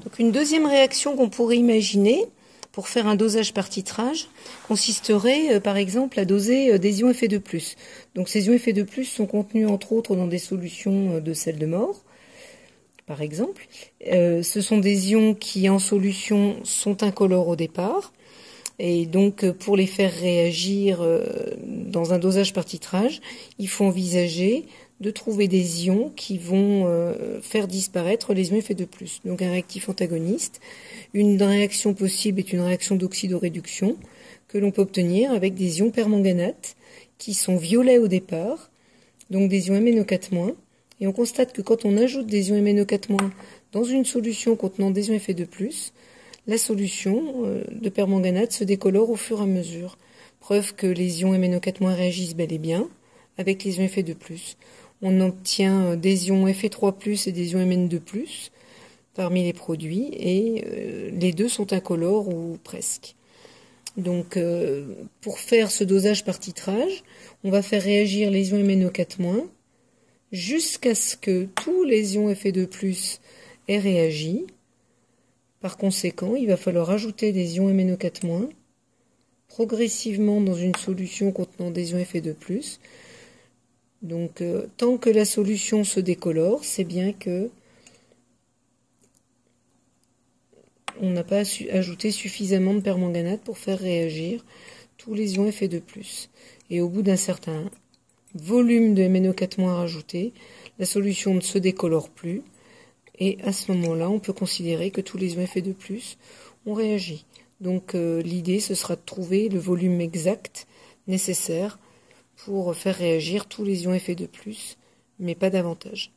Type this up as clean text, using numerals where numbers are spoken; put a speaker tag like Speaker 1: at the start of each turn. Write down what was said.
Speaker 1: Donc une deuxième réaction qu'on pourrait imaginer pour faire un dosage par titrage consisterait par exemple à doser des ions Fe2+. Donc ces ions Fe2+ sont contenus entre autres dans des solutions de sel de mort, par exemple. Ce sont des ions qui en solution sont incolores au départ. Et donc, pour les faire réagir dans un dosage par titrage, il faut envisager de trouver des ions qui vont faire disparaître les ions Fe2+. Donc, un réactif antagoniste. Une réaction possible est une réaction d'oxydoréduction que l'on peut obtenir avec des ions permanganates qui sont violets au départ, donc des ions MnO4-. Et on constate que quand on ajoute des ions MnO4- dans une solution contenant des ions Fe2+, la solution de permanganate se décolore au fur et à mesure. Preuve que les ions MnO4- réagissent bel et bien avec les ions Fe2+. On obtient des ions Fe3+, et des ions Mn2+, parmi les produits, et les deux sont incolores ou presque. Donc, pour faire ce dosage par titrage, on va faire réagir les ions MnO4- jusqu'à ce que tous les ions Fe2+ aient réagi. Par conséquent, il va falloir ajouter des ions MnO4- progressivement dans une solution contenant des ions Fe2+. Donc, tant que la solution se décolore, c'est bien que on n'a pas ajouté suffisamment de permanganate pour faire réagir tous les ions Fe2+. Et au bout d'un certain volume de MnO4- rajouté, la solution ne se décolore plus. Et à ce moment-là, on peut considérer que tous les ions Fe2+ ont réagi. Donc l'idée, ce sera de trouver le volume exact nécessaire pour faire réagir tous les ions Fe2+, mais pas davantage.